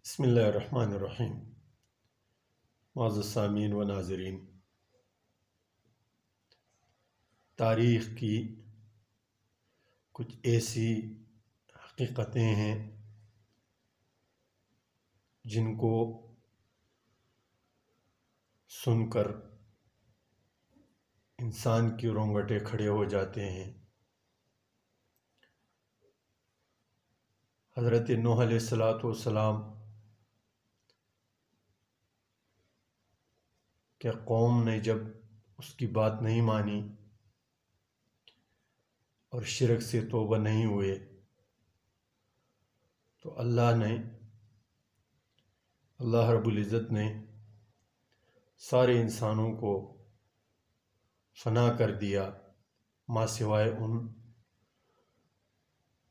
بسم اللہ الرحمن الرحیم۔ معزز سامعین و ناظرین، تاریخ کی کچھ ایسی حقیقتیں ہیں جن کو سن کر انسان کی رونگٹے کھڑے ہو جاتے ہیں۔ حضرت نوح علیہ السلام کہ قوم نے جب اس کی بات نہیں مانی اور شرک سے توبہ نہیں ہوئے تو اللہ رب العزت نے سارے انسانوں کو فنا کر دیا، ما سوائے ان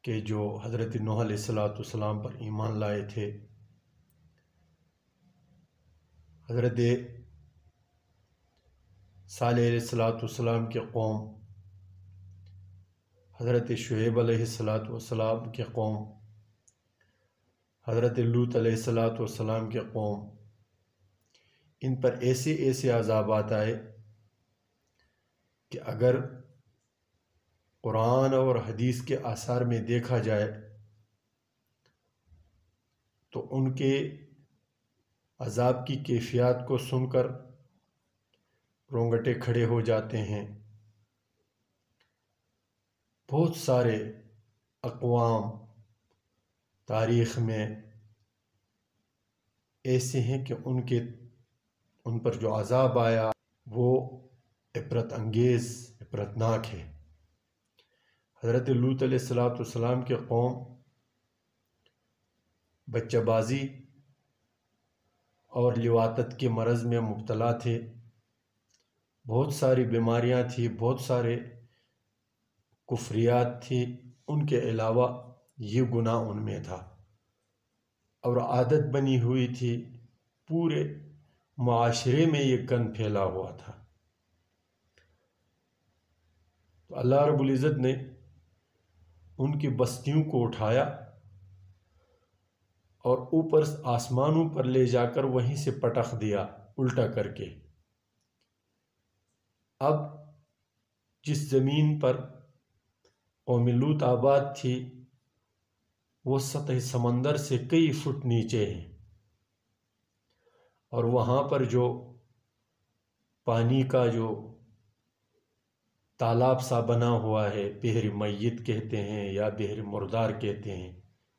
کہ جو حضرت نوح علیہ السلام پر ایمان لائے تھے۔ حضرت صالح علیہ السلام کی قوم، حضرت شعیب علیہ السلام کی قوم، حضرت لوط علیہ السلام کی قوم، ان پر ایسے عذابات آئے کہ اگر قرآن اور حدیث کے آثار میں دیکھا جائے تو ان کے عذاب کی کیفیات کو سن کر رونگٹے کھڑے ہو جاتے ہیں۔ بہت سارے اقوام تاریخ میں ایسے ہیں کہ ان پر جو عذاب آیا وہ عبرت انگیز، عبرتناک ہے۔ حضرت لوط علیہ السلام کی قوم بچہ بازی اور لواطت کے مرض میں مبتلا تھے، بہت ساری بیماریاں تھیں، بہت سارے کفریات تھی، ان کے علاوہ یہ گناہ ان میں تھا اور عادت بنی ہوئی تھی، پورے معاشرے میں یہ گن پھیلا ہوا تھا۔ تو اللہ رب العزت نے ان کی بستیوں کو اٹھایا اور اوپر آسمانوں پر لے جا کر وہیں سے پٹخ دیا الٹا کر کے۔ اب جس زمین پر قوم لوط آباد تھی وہ سطح سمندر سے کئی فٹ نیچے ہے، اور وہاں پر جو پانی کا جو تالاب سا بنا ہوا ہے، بحر میت کہتے ہیں یا بحر مردار کہتے ہیں،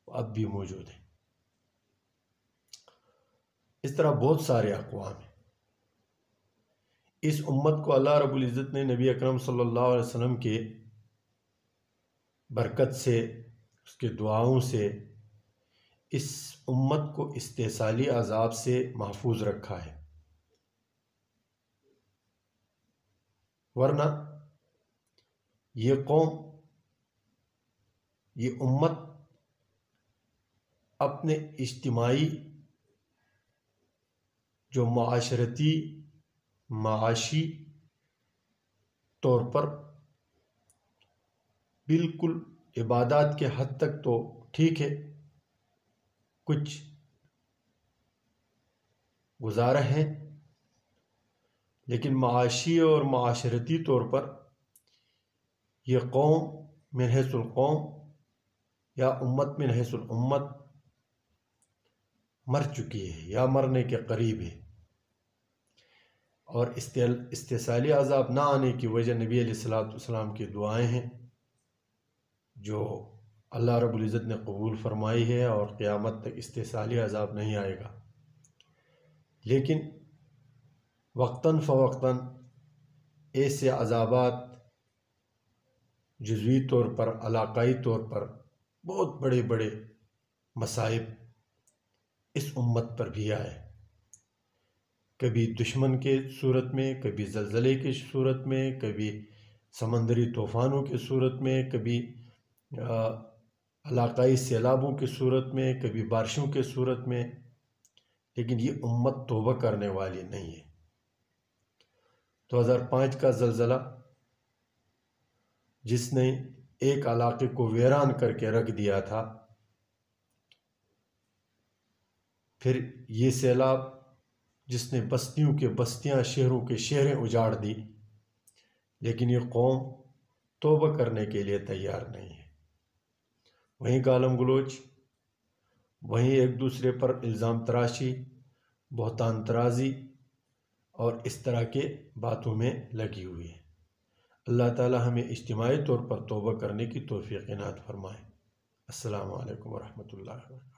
وہ اب بھی موجود ہے۔ اس طرح بہت سارے اقوام ہیں۔ اس امت کو اللہ رب العزت نے نبی اکرم صلی اللہ علیہ وسلم کے برکت سے، اس کے دعاؤں سے اس امت کو استحصالی عذاب سے محفوظ رکھا ہے، ورنہ یہ قوم، یہ امت اپنے اجتماعی جو معاشرتی معاشی طور پر بالکل عبادات کے حد تک تو ٹھیک ہے، کچھ گزارا ہے، لیکن معاشی اور معاشرتی طور پر یہ قوم من حیث القوم یا امت من حیث الامت مر چکی ہے یا مرنے کے قریب ہے، اور استحصالی عذاب نہ آنے کی وجہ نبی علیہ السلام کی دعائیں ہیں جو اللہ رب العزت نے قبول فرمائی ہے، اور قیامت تک استحصالی عذاب نہیں آئے گا۔ لیکن وقتاً فوقتاً ایسے عذابات جزوی طور پر، علاقائی طور پر بہت بڑے بڑے مصائب اس امت پر بھی آئے، کبھی دشمن کے صورت میں، کبھی زلزلے کی صورت میں، کبھی سمندری طوفانوں کی صورت میں، کبھی علاقائی سیلابوں کی صورت میں، کبھی بارشوں کی صورت میں، لیکن یہ امت توبہ کرنے والی نہیں ہے۔ 2005 کا زلزلہ جس نے ایک علاقے کو ویران کر کے رکھ دیا تھا، پھر یہ سیلاب جس نے بستیوں کے بستیاں، شہروں کے شہریں اجاڑ دی، لیکن یہ قوم توبہ کرنے کے لیے تیار نہیں ہے۔ وہیں گالم گلوچ، وہیں ایک دوسرے پر الزام تراشی، بہتان ترازی اور اس طرح کے باتوں میں لگی ہوئی ہے۔ اللہ تعالی ہمیں اجتماعی طور پر توبہ کرنے کی توفیق عنایت فرمائے۔ السلام علیکم ورحمۃ اللہ وبرکاتہ۔